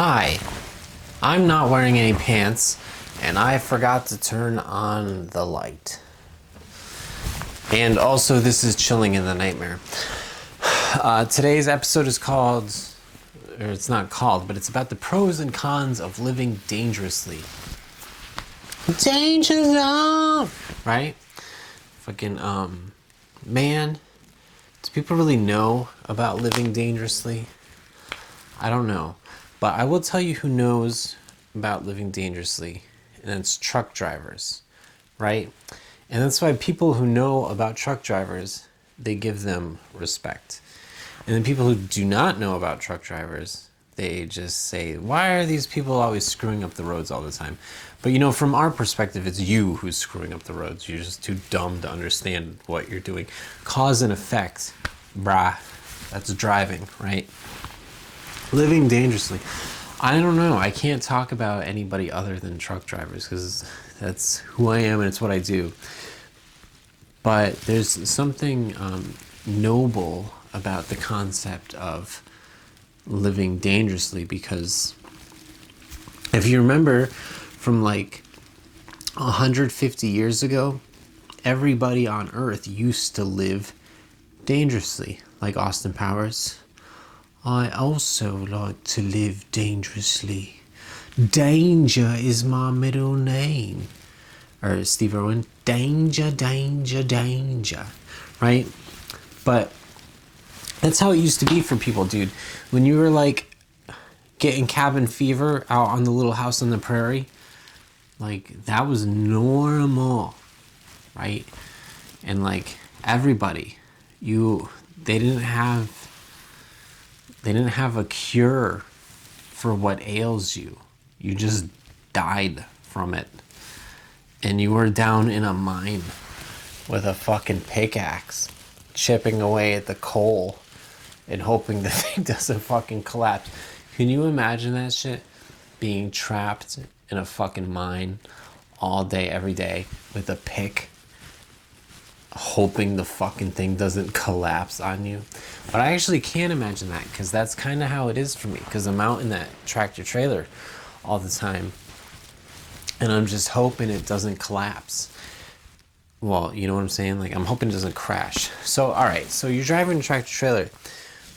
Hi, I'm not wearing any pants, and I forgot to turn on the light. And also, this is Chilling in the Nightmare. Today's episode is called, or it's not called, but it's about the pros and cons of living dangerously. Danger zone! Right? Fucking, man, do people really know about living dangerously? I don't know. But I will tell you who knows about living dangerously, and it's truck drivers, right? And that's why people who know about truck drivers, they give them respect. And then people who do not know about truck drivers, they just say, why are these people always screwing up the roads all the time? But you know, from our perspective, it's you who's screwing up the roads. You're just too dumb to understand what you're doing. Cause and effect, brah, that's driving, right? Living dangerously. I don't know. I can't talk about anybody other than truck drivers because that's who I am and it's what I do. But there's something noble about the concept of living dangerously, because if you remember from like 150 years ago, everybody on Earth used to live dangerously, like Austin Powers. I also like to live dangerously. Danger is my middle name. Or Steve Irwin, danger, danger, danger. Right? But that's how it used to be for people, dude. When you were like getting cabin fever out on the little house on the prairie, like that was normal. Right? And like everybody, they didn't have a cure for what ails you. You just died from it. And you were down in a mine with a fucking pickaxe, chipping away at the coal and hoping the thing doesn't fucking collapse. Can you imagine that shit? Being trapped in a fucking mine all day, every day with a pick, hoping the fucking thing doesn't collapse on you. But I actually can't imagine that, because that's kind of how it is for me, because I'm out in that tractor trailer all the time and I'm just hoping it doesn't collapse. Well, you know what I'm saying? Like, I'm hoping it doesn't crash. So, all right, so you're driving a tractor trailer.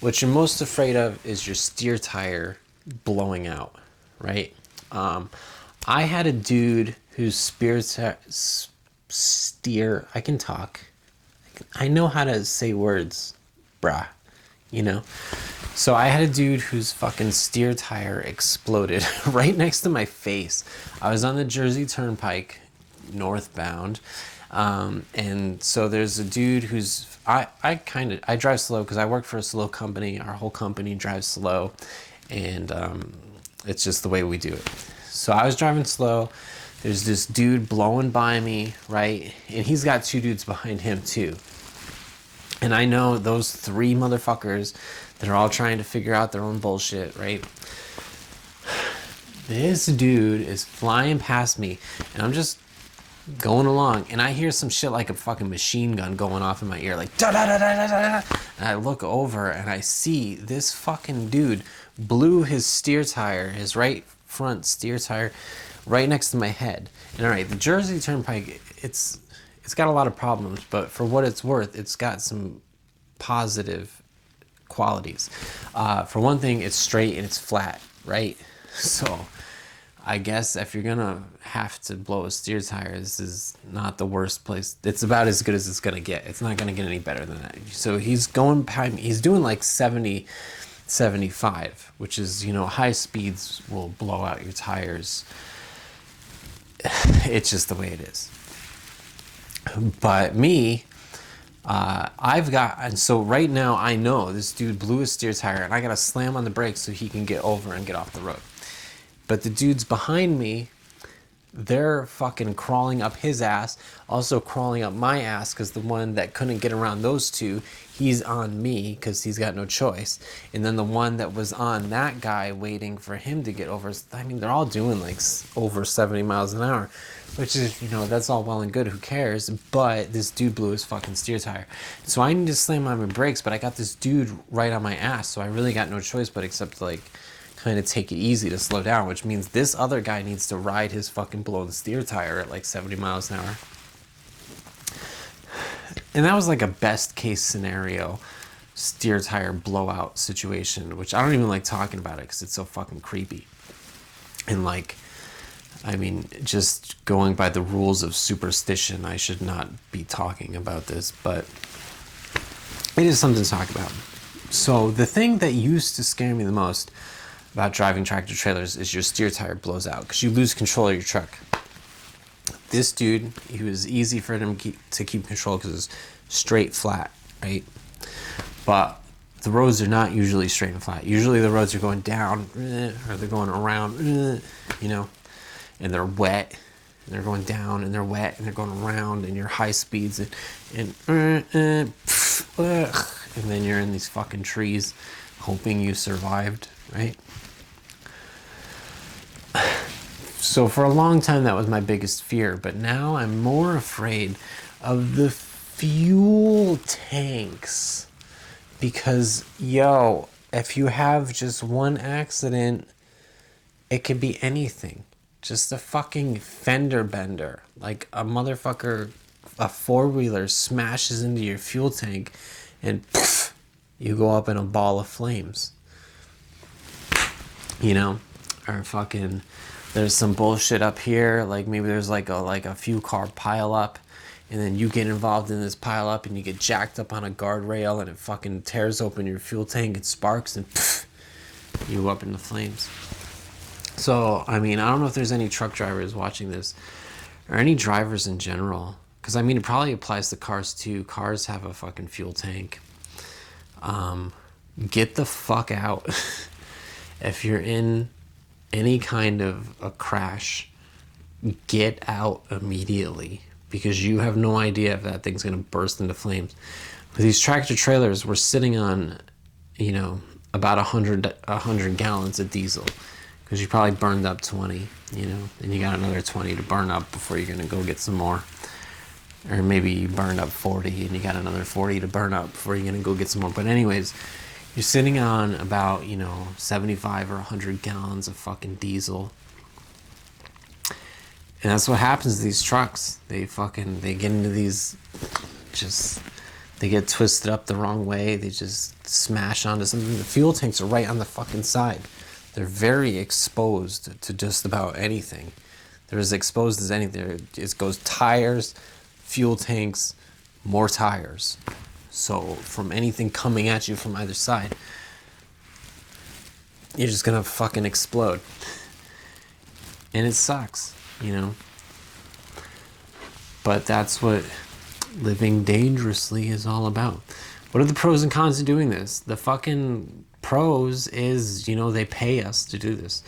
What you're most afraid of is your steer tire blowing out, right? I had a dude whose steer, I can talk. I know how to say words, brah, you know? So I had a dude whose fucking steer tire exploded right next to my face. I was on the Jersey Turnpike, northbound, and so there's a dude who's, I drive slow because I work for a slow company. Our whole company drives slow, and it's just the way we do it. So I was driving slow. There's this dude blowing by me, right? And he's got two dudes behind him too. And I know those three motherfuckers that are all trying to figure out their own bullshit, right? This dude is flying past me, and I'm just going along, and I hear some shit like a fucking machine gun going off in my ear, like da da da da da da. And I look over, and I see this fucking dude blew his steer tire, his right front steer tire, right next to my head. And all right, the Jersey Turnpike, it's got a lot of problems, but for what it's worth, it's got some positive qualities. For one thing, it's straight and it's flat, right? So I guess if you're gonna have to blow a steer tire, this is not the worst place. It's about as good as it's gonna get. It's not gonna get any better than that. So he's going behind me. He's doing like 70, 75, which is, you know, high speeds will blow out your tires. It's just the way it is. But me, and so right now I know this dude blew his steer tire, and I gotta slam on the brakes so he can get over and get off the road. But the dudes behind me, they're fucking crawling up his ass, also crawling up my ass, because the one that couldn't get around those two, he's on me because he's got no choice. And then the one that was on that guy waiting for him to get over, I mean, they're all doing like over 70 miles an hour, which is, you know, that's all well and good, who cares? But this dude blew his fucking steer tire. So I need to slam on my brakes, but I got this dude right on my ass, so I really got no choice but except to like kind of take it easy to slow down, which means this other guy needs to ride his fucking blown steer tire at like 70 miles an hour. And that was like a best case scenario steer tire blowout situation, which I don't even like talking about it because it's so fucking creepy. And like, I mean, just going by the rules of superstition, I should not be talking about this, but it is something to talk about. So the thing that used to scare me the most about driving tractor trailers is your steer tire blows out because you lose control of your truck. This dude, he was easy for him to keep control because it's straight flat, right? But the roads are not usually straight and flat. Usually the roads are going down or they're going around, you know, and they're wet and they're going down and they're wet and they're going around and you're high speeds and then you're in these fucking trees hoping you survived, right? So for a long time, that was my biggest fear, but now I'm more afraid of the fuel tanks because, yo, if you have just one accident, it could be anything. Just a fucking fender bender. Like a motherfucker, a four-wheeler smashes into your fuel tank and poof, you go up in a ball of flames. You know? Or fucking, there's some bullshit up here, like maybe there's like a few car pile up, and then you get involved in this pile up and you get jacked up on a guardrail and it fucking tears open your fuel tank and sparks and pff, you up in the flames. So, I mean, I don't know if there's any truck drivers watching this or any drivers in general, because I mean, it probably applies to cars too. Cars have a fucking fuel tank. Get the fuck out. If you're in any kind of a crash, get out immediately because you have no idea if that thing's going to burst into flames. With these tractor trailers, we're sitting on, you know, about 100 gallons of diesel because you probably burned up 20, you know, and you got another 20 to burn up before you're going to go get some more. Or maybe you burned up 40 and you got another 40 to burn up before you're going to go get some more. But anyways, you're sitting on about, you know, 75 or 100 gallons of fucking diesel. And that's what happens to these trucks. They get into these, they get twisted up the wrong way. They just smash onto something. The fuel tanks are right on the fucking side. They're very exposed to just about anything. They're as exposed as anything. It goes tires, fuel tanks, more tires. So from anything coming at you from either side, you're just gonna fucking explode. And it sucks, you know? But that's what living dangerously is all about. What are the pros and cons of doing this? The fucking pros is, you know, they pay us to do this.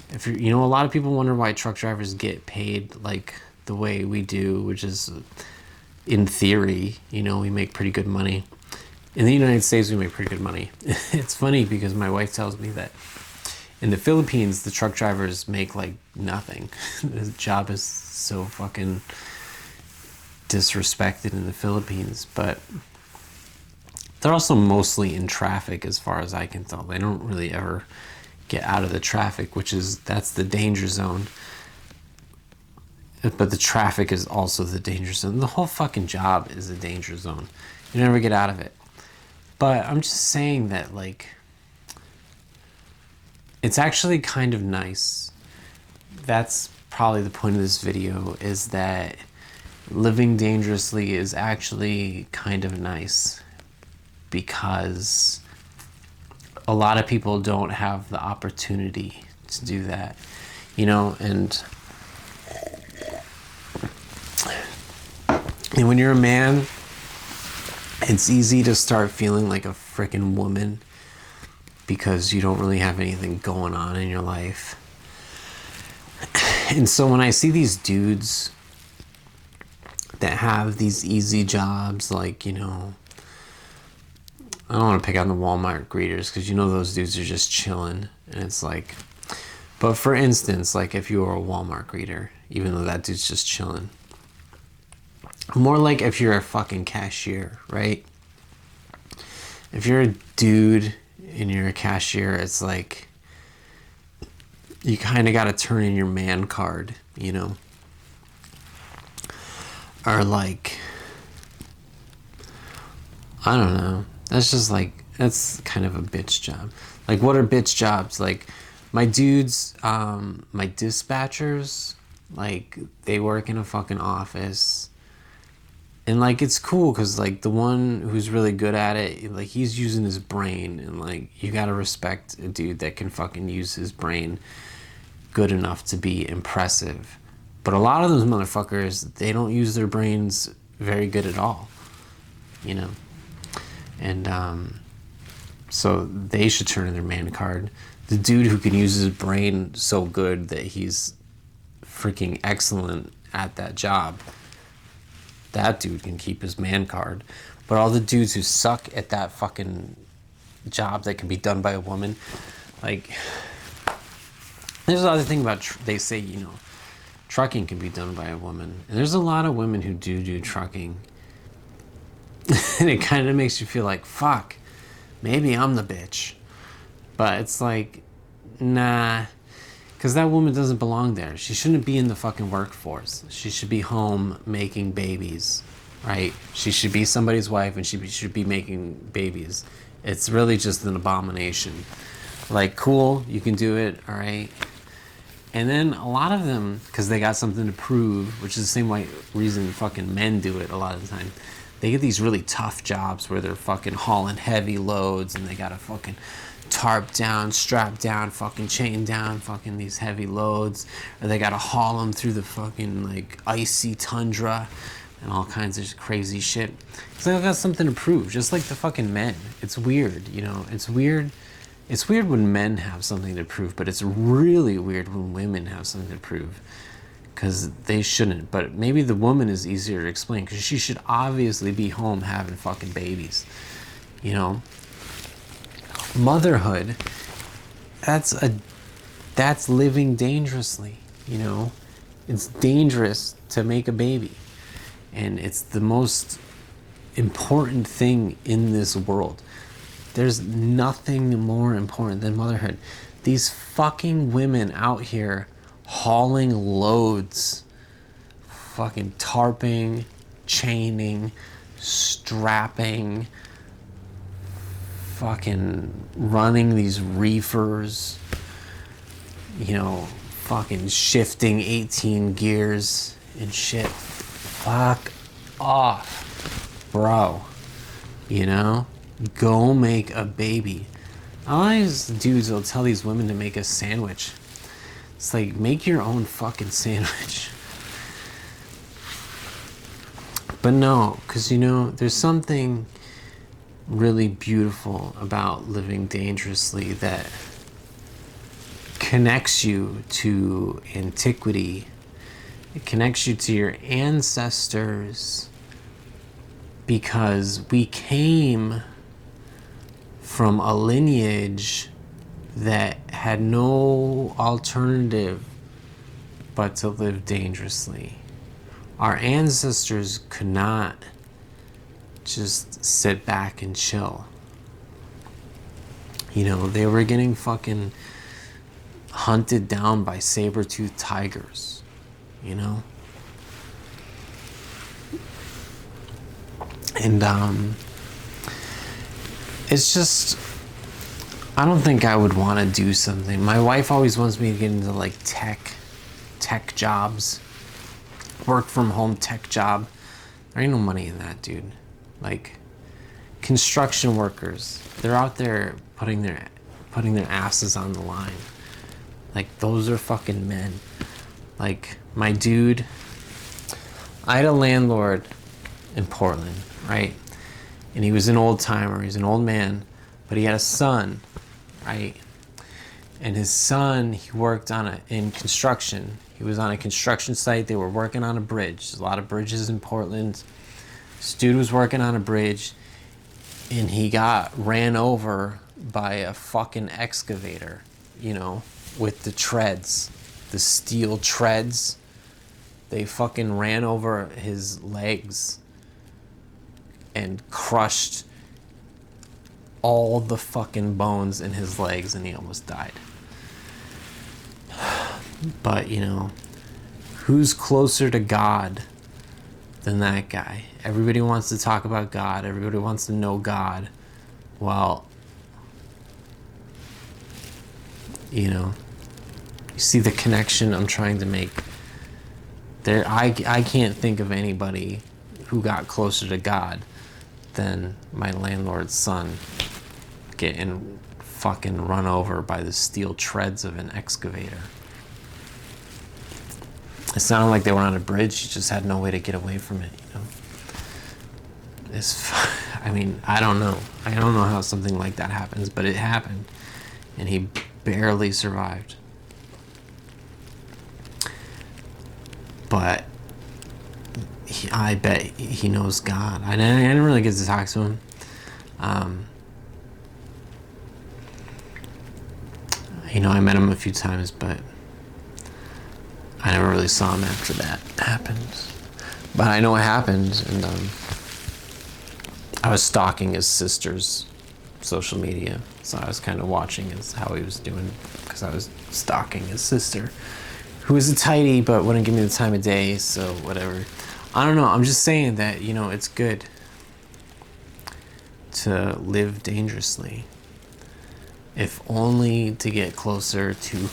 If you know, a lot of people wonder why truck drivers get paid like the way we do, which is, in theory, you know, we make pretty good money. In the United States, we make pretty good money. It's funny because my wife tells me that in the Philippines, the truck drivers make like nothing. The job is so fucking disrespected in the Philippines, but they're also mostly in traffic as far as I can tell. They don't really ever get out of the traffic, that's the danger zone. But the traffic is also the danger zone. The whole fucking job is a danger zone. You never get out of it. But I'm just saying that, like, it's actually kind of nice. That's probably the point of this video, is that living dangerously is actually kind of nice because a lot of people don't have the opportunity to do that, you know, and when you're a man, it's easy to start feeling like a freaking woman because you don't really have anything going on in your life. And so when I see these dudes that have these easy jobs, like, you know, I don't want to pick on the Walmart greeters because, you know, those dudes are just chilling. And it's like, but for instance, like if you were a Walmart greeter, even though that dude's just chilling, more like if you're a fucking cashier, right? If you're a dude and you're a cashier, it's like you kind of got to turn in your man card, you know? Or like, I don't know. That's just like, that's kind of a bitch job. Like, what are bitch jobs? Like, my dudes, my dispatchers, like, they work in a fucking office. And, like, it's cool because, like, the one who's really good at it, like, he's using his brain. And, like, you gotta respect a dude that can fucking use his brain good enough to be impressive. But a lot of those motherfuckers, they don't use their brains very good at all, you know? And so they should turn in their man card. The dude who can use his brain so good that he's freaking excellent at that job, that dude can keep his man card. But all the dudes who suck at that fucking job that can be done by a woman, like, there's another thing about, they say, you know, trucking can be done by a woman. And there's a lot of women who do trucking. And it kind of makes you feel like, fuck, maybe I'm the bitch. But it's like, nah, because that woman doesn't belong there. She shouldn't be in the fucking workforce. She should be home making babies, right? She should be somebody's wife and she should be making babies. It's really just an abomination. Like, cool, you can do it, all right? And then a lot of them, because they got something to prove, which is the same reason fucking men do it a lot of the time. They get these really tough jobs where they're fucking hauling heavy loads and they gotta fucking tarp down, strap down, fucking chain down, fucking these heavy loads. Or they gotta haul them through the fucking like icy tundra and all kinds of crazy shit. Because they got something to prove, just like the fucking men. It's weird, you know, it's weird. It's weird when men have something to prove, but it's really weird when women have something to prove. Because they shouldn't. But maybe the woman is easier to explain, because she should obviously be home having fucking babies. You know? Motherhood, that's living dangerously, you know? It's dangerous to make a baby. And it's the most important thing in this world. There's nothing more important than motherhood. These fucking women out here hauling loads, fucking tarping, chaining, strapping, fucking running these reefers, you know, fucking shifting 18 gears and shit. Fuck off, bro. You know? Go make a baby. All these dudes will tell these women to make a sandwich. It's like, make your own fucking sandwich. But no, because, you know, there's something really beautiful about living dangerously that connects you to antiquity. It connects you to your ancestors, because we came from a lineage that had no alternative but to live dangerously. Our ancestors could not just sit back and chill. You know, they were getting fucking hunted down by saber-toothed tigers, you know? And it's just, I don't think I would want to do something. My wife always wants me to get into like tech jobs, work from home tech job. There ain't no money in that, dude. Like, construction workers, they're out there putting their asses on the line. Like, those are fucking men. Like, my dude, I had a landlord in Portland, right? And he was an old timer, he's an old man, but he had a son, right? And his son, he worked in construction. He was on a construction site. They were working on a bridge. There's a lot of bridges in Portland. This dude was working on a bridge, and he got ran over by a fucking excavator, you know, with the treads, the steel treads. They fucking ran over his legs and crushed all the fucking bones in his legs, and he almost died. But, you know, who's closer to God than that guy? Everybody wants to talk about God. Everybody wants to know God. Well, you know, you see the connection I'm trying to make there. I can't think of anybody who got closer to God than my landlord's son getting fucking run over by the steel treads of an excavator. It sounded like they were on a bridge. He just had no way to get away from it, you know. I mean, I don't know how something like that happens, but it happened, and he barely survived. But I bet he knows God. I didn't really get to talk to him. You know, I met him a few times, but I never really saw him after that happened. But I know what happened, and I was stalking his sister's social media, so I was kind of watching how he was doing, because I was stalking his sister, who was a tighty but wouldn't give me the time of day, so whatever. I don't know, I'm just saying that, you know, it's good to live dangerously, if only to get closer to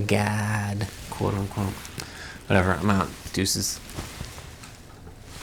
God, quote unquote. Whatever, I'm out. Deuces.